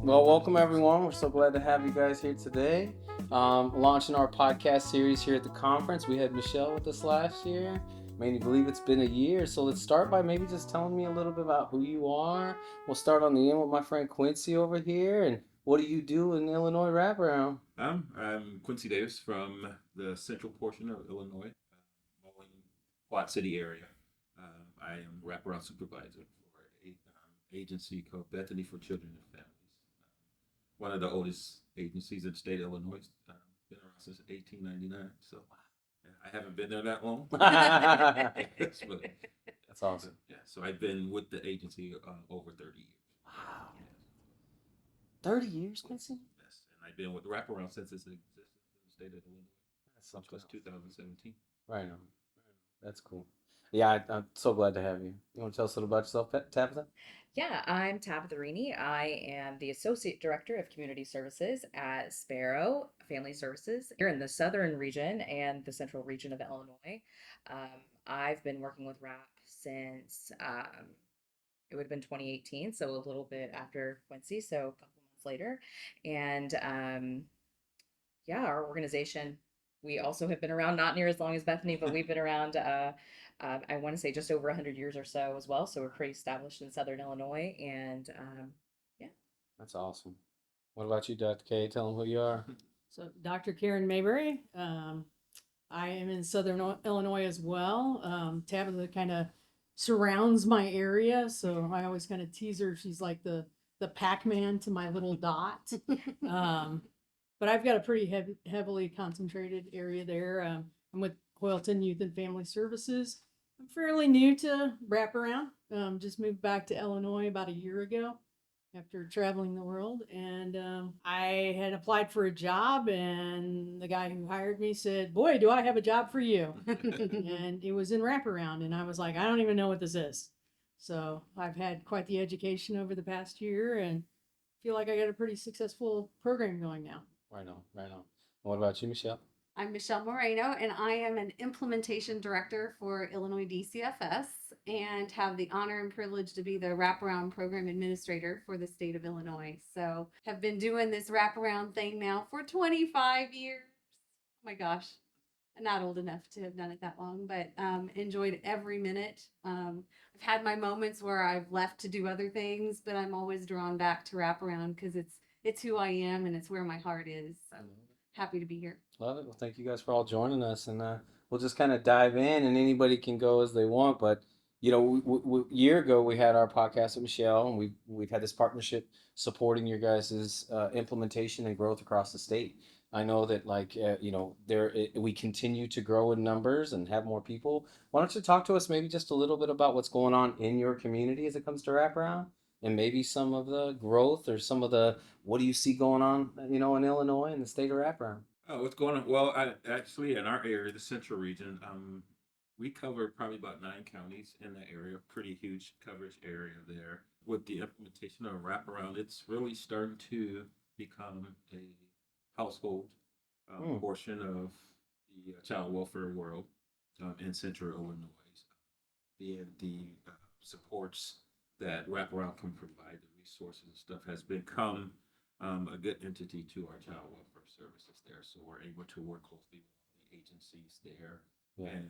Well, welcome everyone. We're so glad to have you guys here today. Launching our podcast series here at the conference. We had Michelle with us last year. Made me believe it's been a year. So let's start by maybe just telling me a little bit about who you are. We'll start on the end with my friend Quincy over here. And what do you do in Illinois Wraparound? I'm Quincy Davis from the central portion of Illinois, Moline, Quad City area. I am wraparound supervisor for a agency called Bethany for Children and Families. One of the oldest agencies in the state of Illinois. Been around since 1899. So yeah, I haven't been there that long. That's but, awesome. yeah, so I've been with the agency over 30 years. Wow. 30 years, Quincy? Yes, and I've been with Wraparound since its existence in the state of Illinois. That's something Which was else. 2017. Right on. That's cool. Yeah, I'm so glad to have you. You want to tell us a little about yourself, Tabitha? Yeah, I'm Tabitha Rini. I am the Associate Director of Community Services at Sparrow Family Services here in the southern region and the central region of Illinois. I've been working with RAP since it would have been 2018, so a little bit after Quincy, so a couple months later. And yeah, our organization, we also have been around not near as long as Bethany, but we've been around, I want to say just over 100 years or so as well. So we're pretty established in Southern Illinois. And yeah. That's awesome. What about you, Dr. K? Tell them who you are. So, Dr. Karen Mayberry, I am in Southern Illinois as well. Tabitha kind of surrounds my area, so I always kind of tease her. She's like the Pac-Man to my little dot. But I've got a pretty heavily concentrated area there. I'm with Hoyleton Youth and Family Services. I'm fairly new to Wraparound. Just moved back to Illinois about a year ago after traveling the world. And I had applied for a job, and the guy who hired me said, "Boy, do I have a job for you." And it was in Wraparound. And I was like, I don't even know what this is. So I've had quite the education over the past year and feel like I got a pretty successful program going now. Right on, right on. What about you, Michelle? I'm Michelle Moreno, and I am an implementation director for Illinois DCFS and have the honor and privilege to be the wraparound program administrator for the state of Illinois. So, have been doing this wraparound thing now for 25 years. Oh my gosh, I'm not old enough to have done it that long, but enjoyed every minute. I've had my moments where I've left to do other things, but I'm always drawn back to wraparound because it's who I am and it's where my heart is. So happy to be here. Love it. Well, thank you guys for all joining us, and we'll just kind of dive in, and anybody can go as they want. But a year ago we had our podcast with Michelle, and we've had this partnership supporting your guys' implementation and growth across the state. I know that we continue to grow in numbers and have more people. Why don't you talk to us maybe just a little bit about what's going on in your community as it comes to wraparound? And maybe some of the growth or some of the what do you see going on, in Illinois and the state of wraparound? Oh, what's going on? Well, actually, in our area, the central region, we cover probably about 9 counties in that area. Pretty huge coverage area there. With the implementation of wraparound, it's really starting to become a household portion of the child welfare world in central Illinois. The supports that wraparound can provide, the resources and stuff, has become a good entity to our child welfare services there. So we're able to work closely with all the agencies there and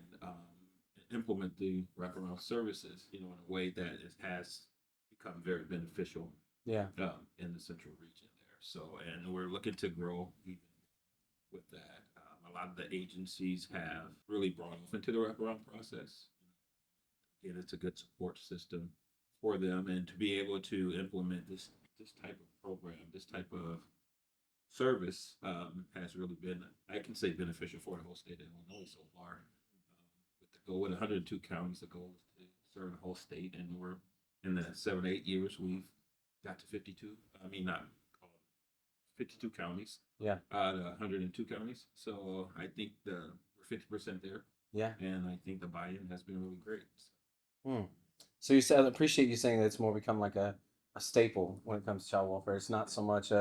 implement the wraparound services, in a way that has become very beneficial in the central region there. So, and we're looking to grow even with that. A lot of the agencies have really brought off into the wraparound process. Again, it's a good support system for them, and to be able to implement this type of program, this type of service has really been, I can say, beneficial for the whole state of Illinois so far. With the goal, with 102 counties, the goal is to serve the whole state, and we're in the 7 8 years we've got to 52. I mean, not 52 counties. Yeah. Out of 102 counties. So I think we're 50% there. Yeah. And I think the buy-in has been really great. So you said, I appreciate you saying that it's more become like a staple when it comes to child welfare. It's not so much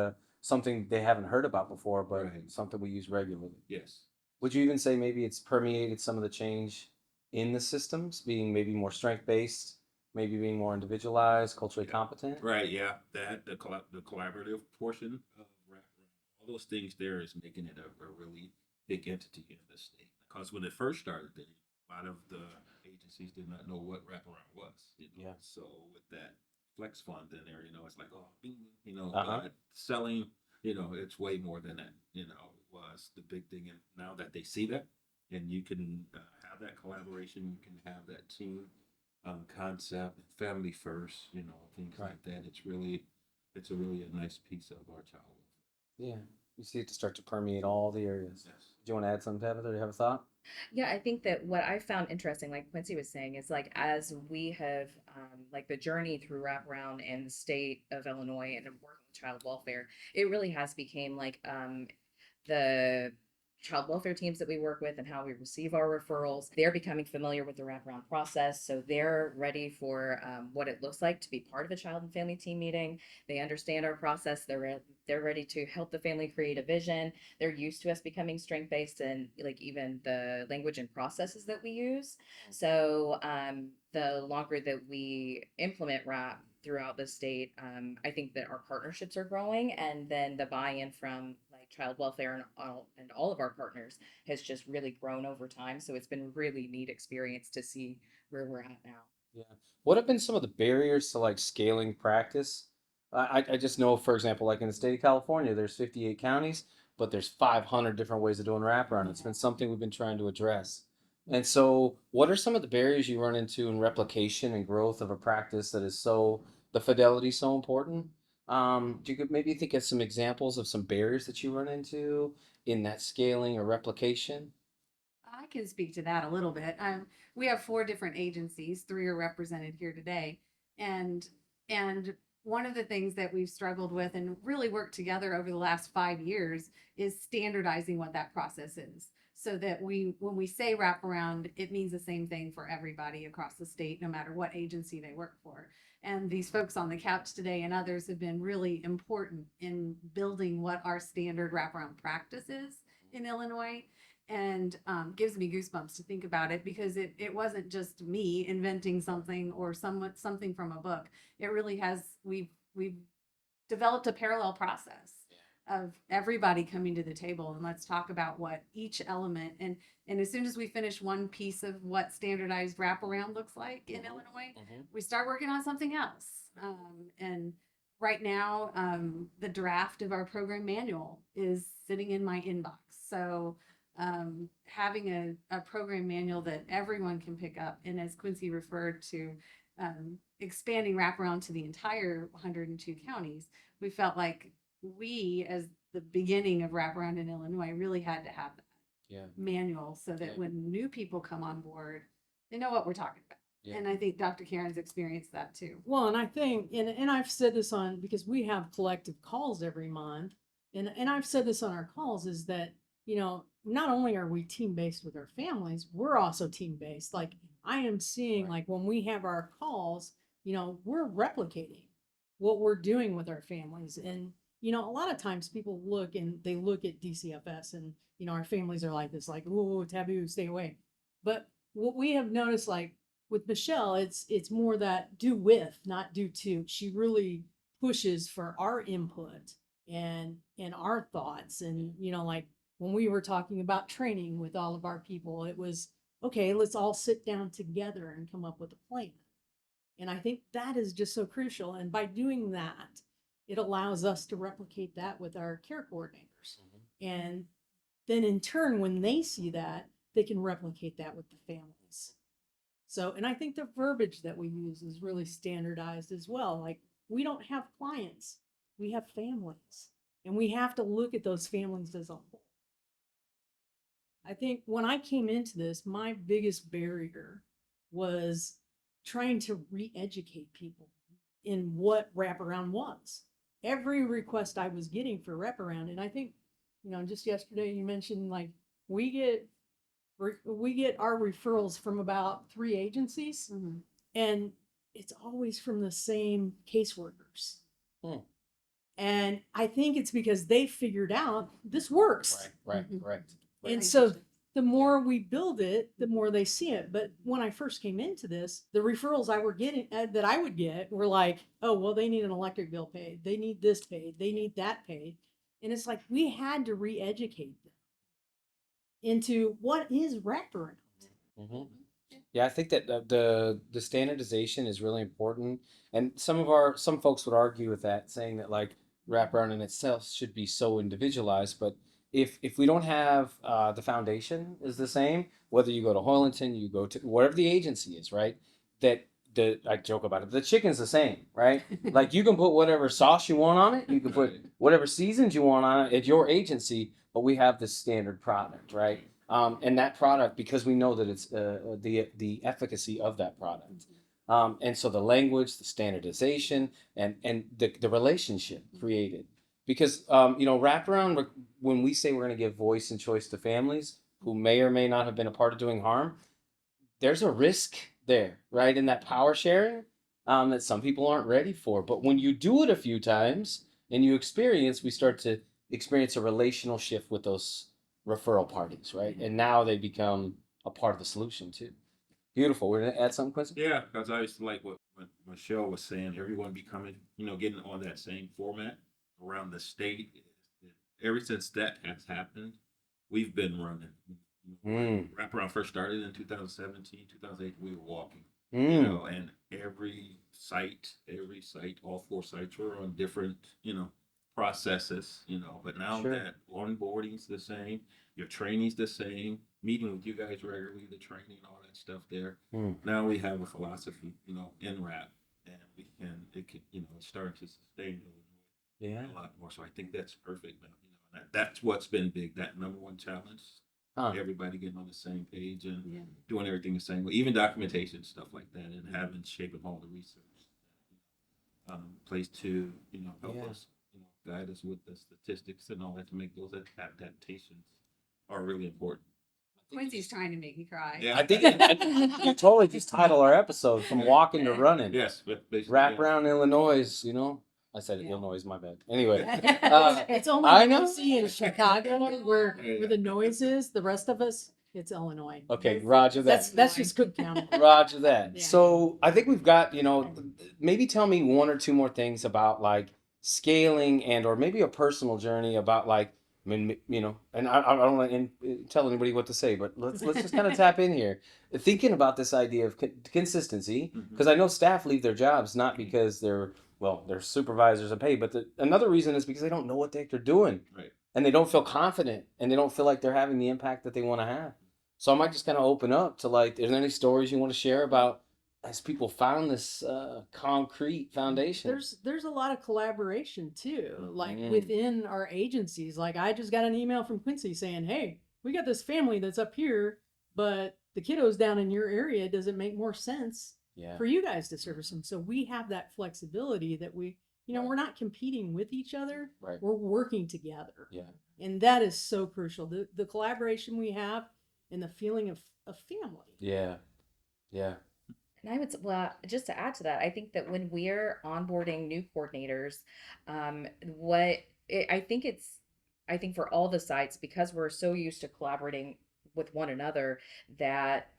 something they haven't heard about before, but something we use regularly. Yes. Would you even say maybe it's permeated some of the change in the systems, being maybe more strength based, maybe being more individualized, culturally Yeah. competent. Right, yeah, the collaborative portion of wraparound, all those things there is making it a really big entity in the state. Because when it first started, a lot of the agencies did not know what wraparound was. Yeah. So with that flex fund in there, it's like, oh, Uh-huh. but selling, it's way more than that. It was the big thing, and now that they see that, and you can have that collaboration, you can have that team concept, family first, things Right. like that. It's a really a nice piece of our child. Yeah. You see it to start to permeate all the areas. Yes. Do you want to add something, Tabitha? Do you have a thought? Yeah, I think that what I found interesting, like Quincy was saying, is like as we have like the journey through wraparound in the state of Illinois and working with child welfare, it really has became like the child welfare teams that we work with and how we receive our referrals. They're becoming familiar with the wraparound process, so they're ready for what it looks like to be part of a child and family team meeting. They understand our process. They're ready to help the family create a vision. They're used to us becoming strength based and like even the language and processes that we use. So the longer that we implement RAP throughout the state, I think that our partnerships are growing, and then the buy-in from like child welfare and all of our partners has just really grown over time. So it's been really neat experience to see where we're at now. Yeah. What have been some of the barriers to like scaling practice? I just know, for example, like in the state of California, there's 58 counties, but there's 500 different ways of doing wraparound. It's been something we've been trying to address. And so, what are some of the barriers you run into in replication and growth of a practice that is so, the fidelity so important? Do you could maybe think of some examples of some barriers that you run into in that scaling or replication? I can speak to that a little bit. We have four different agencies. Three are represented here today, and and one of the things that we've struggled with and really worked together over the last 5 years is standardizing what that process is, so that when we say wraparound, it means the same thing for everybody across the state, no matter what agency they work for. And these folks on the couch today and others have been really important in building what our standard wraparound practice is in Illinois, and gives me goosebumps to think about it, because it wasn't just me inventing something or something from a book. It really has, we've developed a parallel process of everybody coming to the table, and let's talk about what each element, and as soon as we finish one piece of what standardized wraparound looks like in Illinois, we start working on something else. And right now, the draft of our program manual is sitting in my inbox. So having a program manual that everyone can pick up, and as Quincy referred to, expanding wraparound to the entire 102 counties, we felt like we, as the beginning of wraparound in Illinois, really had to have that Yeah. manual, so that Yeah. when new people come on board, they know what we're talking about. Yeah. And I think Dr. Karen's experienced that too. Well, and I think, and I've said this on, because we have collective calls every month, and I've said this on our calls, is that, not only are we team based with our families, we're also team based. Like I am seeing, Right. like when we have our calls, we're replicating what we're doing with our families. And, a lot of times people look at DCFS and, our families are like this, like, oh, taboo, stay away. But what we have noticed, like with Michelle, it's more that do with, not do to. She really pushes for our input and our thoughts. And, like when we were talking about training with all of our people, it was, okay, let's all sit down together and come up with a plan. And I think that is just so crucial. And by doing that, it allows us to replicate that with our care coordinators. And then in turn, when they see that, they can replicate that with the families. So, and I think the verbiage that we use is really standardized as well. Like we don't have clients, we have families, and we have to look at those families as a whole. I think when I came into this, my biggest barrier was trying to re-educate people in what wraparound was. Every request I was getting for wraparound, and I think, just yesterday you mentioned like we get our referrals from about 3 agencies, and it's always from the same caseworkers. And I think it's because they figured out this works. Right. And so the more we build it, the more they see it. But when I first came into this, the referrals I were getting that I would get were like, oh, well, they need an electric bill paid. They need this paid. They need that paid. And it's like we had to re-educate them into what is wraparound. Hmm. Yeah, I think that the standardization is really important, and some folks would argue with that, saying that like wraparound in itself should be so individualized. But if we don't have the foundation is the same, whether you go to Hoyleton, you go to whatever the agency is, right? That the I joke about it, the chicken's the same, right? Like you can put whatever sauce you want on it, you can put whatever seasons you want on it at your agency, but we have this standard product, right? And that product, because we know that it's the efficacy of that product, and so the language, the standardization, and the relationship created, because wraparound. When we say we're going to give voice and choice to families who may or may not have been a part of doing harm, there's a risk there, right? In that power sharing, that some people aren't ready for. But when you do it a few times and you experience, we start to experience a relational shift with those referral parties, right? And now they become a part of the solution too. Beautiful. We're gonna add something, Quincy? Yeah, because I used to like what Michelle was saying. Everyone becoming, getting on that same format around the state. Ever since that has happened, we've been running. Mm. Wraparound first started in 2017, 2008. We were walking, Mm. and every site, all 4 sites were on different, processes, But now Sure. that onboarding's the same, your training's the same, meeting with you guys regularly, the training, all that stuff there. Mm. Now we have a philosophy, in rap, and it can, it's starting to sustain Yeah. a lot more. So I think that's perfect now. And that's what's been big. That number one challenge, Huh. everybody getting on the same page and Yeah. doing everything the same way, even documentation stuff like that, and having shaping all the research. Place to help Yeah. us, guide us with the statistics and all that to make those adaptations are really important. Quincy's trying to make me cry. Yeah. I think you totally just title our episode from walking to running. Yes, but basically, Wrap around Illinois, I said Yeah. Illinois, my bad. Anyway, It's only I know. Tennessee and Chicago where Yeah. the noise is. The rest of us, it's Illinois. Okay, roger that. That's just Cook County. Roger that. Yeah. So I think we've got, maybe tell me one or two more things about like scaling or maybe a personal journey about like, I mean, and I don't want to tell anybody what to say, but let's just kind of tap in here, thinking about this idea of consistency, because I know staff leave their jobs not because they're supervisors are paid, but another reason is because they don't know what the heck they're doing, Right. and they don't feel confident, and they don't feel like they're having the impact that they want to have. So I might just kind of open up to like, is there any stories you want to share about as people found this concrete foundation? There's a lot of collaboration too, like Mm. within our agencies. Like I just got an email from Quincy saying, "Hey, we got this family that's up here, but the kiddos down in your area. Does it make more sense Yeah. for you guys to service them?" So we have that flexibility that we're not competing with each other. Right. We're working together. Yeah. And that is so crucial. The collaboration we have and the feeling of family. Yeah. Yeah. And I would just to add to that, I think that when we're onboarding new coordinators, I think for all the sites, because we're so used to collaborating with one another, that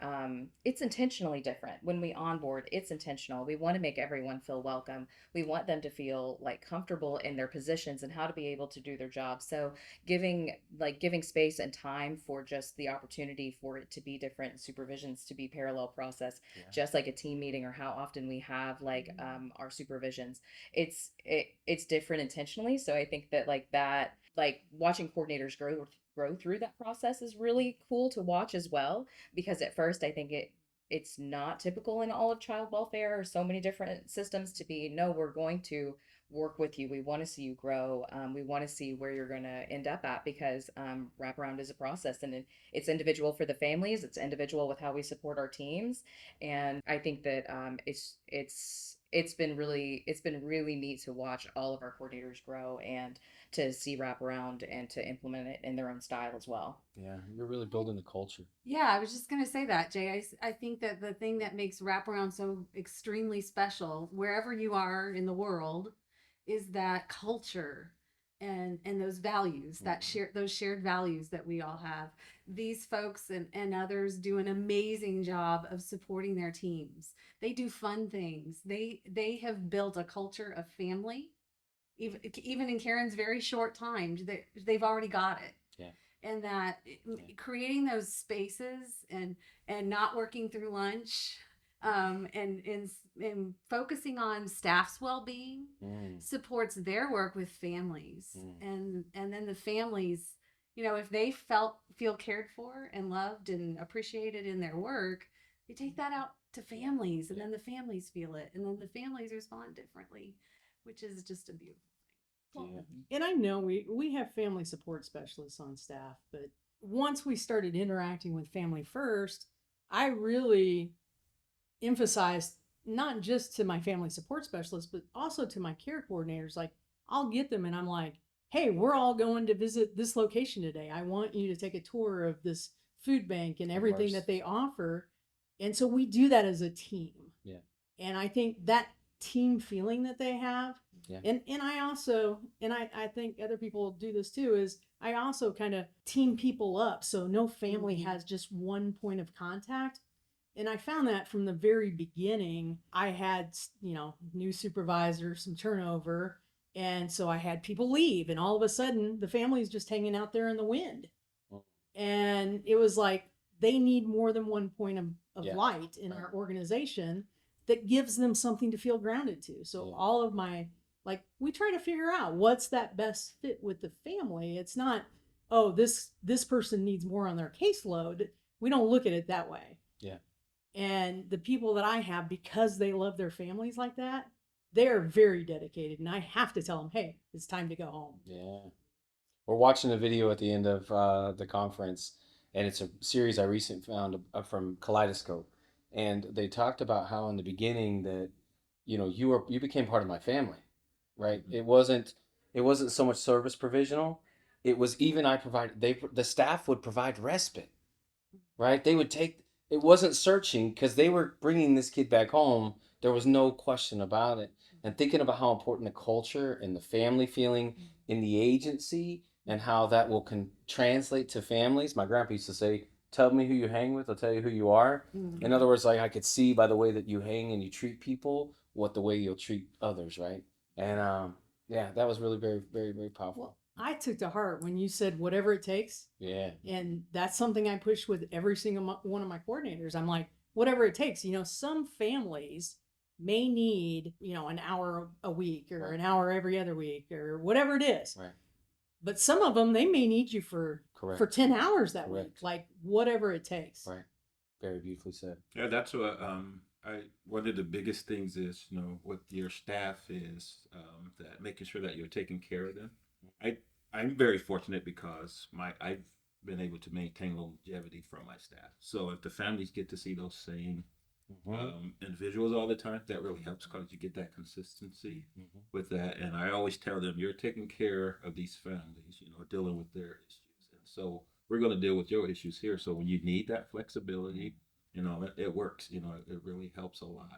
it's intentionally different. When we onboard, it's intentional. We want to make everyone feel welcome. We want them to feel like comfortable in their positions and how to be able to do their job. So giving space and time for just the opportunity for it to be different, supervisions to be parallel process, Yeah. just like a team meeting or how often we have like our supervisions. It's different intentionally. So I think that watching coordinators grow through that process is really cool to watch as well, because at first I think it's not typical in all of child welfare or so many different systems to be, no, we're going to work with you. We want to see you grow. We want to see where you're going to end up at, because wraparound is a process, and it's individual for the families. It's individual with how we support our teams. And I think that it's been really neat to watch all of our coordinators grow and to see wraparound and to implement it in their own style as well. Yeah. You're really building the culture. Yeah, I was just going to say that, Jay. I think that the thing that makes wraparound so extremely special, wherever you are in the world, is that culture and those values that share those shared values that we all have. These folks and others do an amazing job of supporting their teams. They do fun things. They have built a culture of family. Even in Karen's very short time, they've already got it. Yeah. And that creating those spaces and not working through lunch, and focusing on staff's well-being supports their work with families. And then the families, if they feel cared for and loved and appreciated in their work, they take that out to families, and then the families feel it, and then the families respond differently, which is just a beautiful Well, and I know we have family support specialists on staff, but once we started interacting with family first, I really emphasized not just to my family support specialists, but also to my care coordinators. Like, I'll get them and I'm like, hey, we're all going to visit this location today. I want you to take a tour of this food bank and everything that they offer. And so we do that as a team. Yeah. And I think that team feeling that they have, Yeah. and I also, and I think other people do this too, is I also kind of team people up. So no family has just one point of contact. And I found that from the very beginning. I had, new supervisor, some turnover. And so I had people leave, and all of a sudden the family's just hanging out there in the wind. And it was like, they need more than one point of light in our organization that gives them something to feel grounded to. So all of my, we try to figure out what's that best fit with the family. It's not, oh, this person needs more on their caseload. We don't look at it that way. Yeah. And the people that I have, because they love their families like that, they are very dedicated. And I have to tell them, hey, it's time to go home. Yeah. We're watching a video at the end of the conference, and it's a series I recently found from Kaleidoscope. And they talked about how in the beginning that, you became part of my family, right? It wasn't so much service provisional. It was even the staff would provide respite, right? They would it wasn't searching because they were bringing this kid back home. There was no question about it. And thinking about how important the culture and the family feeling in the agency and how that will translate to families. My grandpa used to say, tell me who you hang with, I'll tell you who you are. In other words, I could see by the way that you hang and you treat people, what the way you'll treat others, right? And that was really very, very, very powerful. Well, I took to heart when you said whatever it takes. Yeah. And that's something I push with every single one of my coordinators. I'm like, whatever it takes. Some families may need, an hour a week or an hour every other week or whatever it is. Right. But some of them, they may need you for 10 hours that week, like whatever it takes. Right. Very beautifully said. Yeah, that's what one of the biggest things is, with your staff is that making sure that you're taking care of them. I'm very fortunate because I've been able to maintain longevity from my staff. So if the families get to see those same individuals all the time, that really helps because you get that consistency with that. And I always tell them, you're taking care of these families, dealing with their issues. And so we're going to deal with your issues here. So when you need that flexibility, it works. It really helps a lot.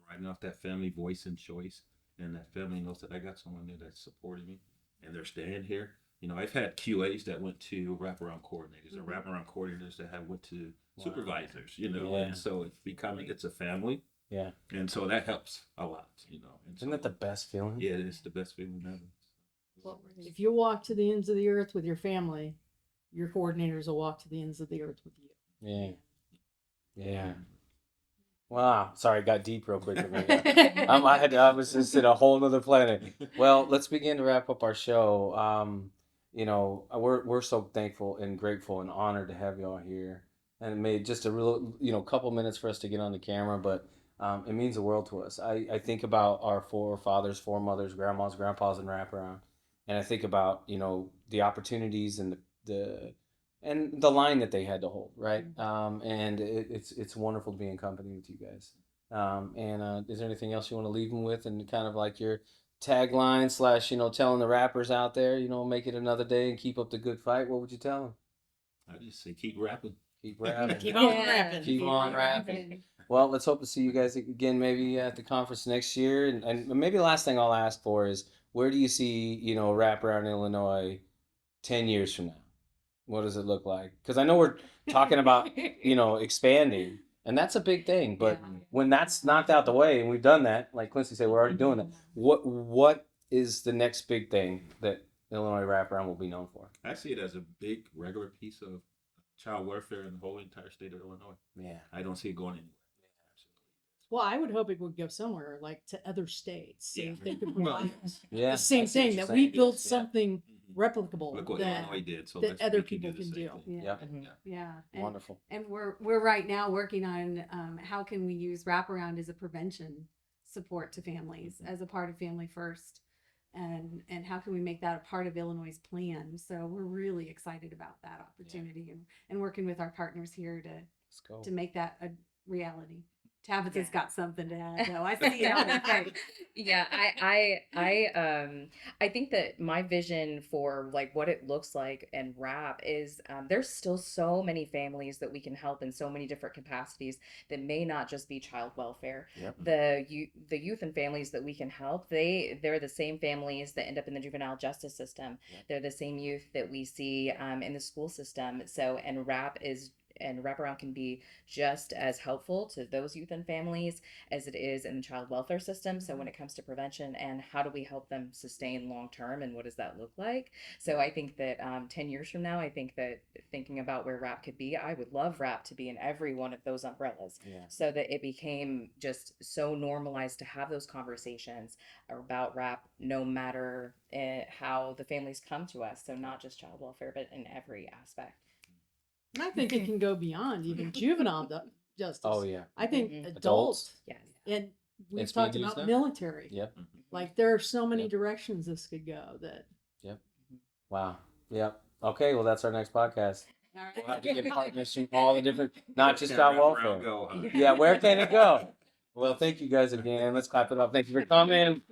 Writing off that family voice and choice, and that family knows that I got someone there that's supporting me and they're staying here. I've had QAs that went to wraparound coordinators and wraparound coordinators that have went to supervisors, and so it's a family. Yeah. And so that helps a lot, And Isn't that the best feeling? Yeah, it's the best feeling ever. Well, if you walk to the ends of the earth with your family, your coordinators will walk to the ends of the earth with you. Yeah. Yeah. Wow. Sorry, I got deep real quick. I was just in a whole nother planet. Well, let's begin to wrap up our show. We're so thankful and grateful and honored to have y'all here. And it made just a real, couple minutes for us to get on the camera, but it means the world to us. I think about our forefathers, foremothers, grandmas, grandpas, and wraparound. And I think about, the opportunities and the line that they had to hold, right? And it's wonderful to be in company with you guys. Is there anything else you want to leave them with, and kind of like your tagline / telling the rappers out there, make it another day and keep up the good fight? What would you tell them? I just say keep rapping. Keep rapping. Keep on rapping. Keep on rapping. Well, let's hope to see you guys again maybe at the conference next year. And maybe the last thing I'll ask for is, where do you see, Wraparound Illinois 10 years from now? What does it look like? Because I know we're talking about, expanding, and that's a big thing. But Yeah. when that's knocked out the way, and we've done that, like Quincy said, we're already doing that. What is the next big thing that Illinois Wraparound will be known for? I see it as a big regular piece of child welfare in the whole entire state of Illinois. Yeah. I don't see it going anywhere. Well, I would hope it would go somewhere like to other states. So Yeah. they could Well, provide Yeah. the same I see what thing you're that we saying. build Yeah. something replicable Look what that Illinois did, so that let's other we can people do the can same do. thing. Yeah. Yeah. Yeah. And, Wonderful. and we're right now working on how can we use wraparound as a prevention support to families as a part of Family First, and how can we make that a part of Illinois' plan. So we're really excited about that opportunity, and working with our partners here Let's go. to make that a reality. Tabitha's Yeah. got something to add, though. I see it on her face. Yeah, I think that my vision for like what it looks like and wrap is there's still so many families that we can help in so many different capacities that may not just be child welfare. Yep. The youth and families that we can help, they're the same families that end up in the juvenile justice system. Yep. They're the same youth that we see in the school system. So and wraparound can be just as helpful to those youth and families as it is in the child welfare system. So when it comes to prevention and how do we help them sustain long term and what does that look like? So I think that 10 years from now, I think that thinking about where WRAP could be, I would love WRAP to be in every one of those umbrellas. Yeah. So that it became just so normalized to have those conversations about WRAP, no matter how the families come to us. So not just child welfare, but in every aspect. And I think it can go beyond even juvenile justice. Oh yeah. I think Mhm. adult, Adults. Yes. and we've It's being talked used about now? military. Yep. Like there are so many Yep. directions this could go that Wow. Yep. Okay. Well, that's our next podcast. All right. We'll have to get partners from all the different, not just Can't child wrap around welfare. go, huh? Yeah. Where can it go? Well, thank you guys again. Let's clap it up. Thank you for coming.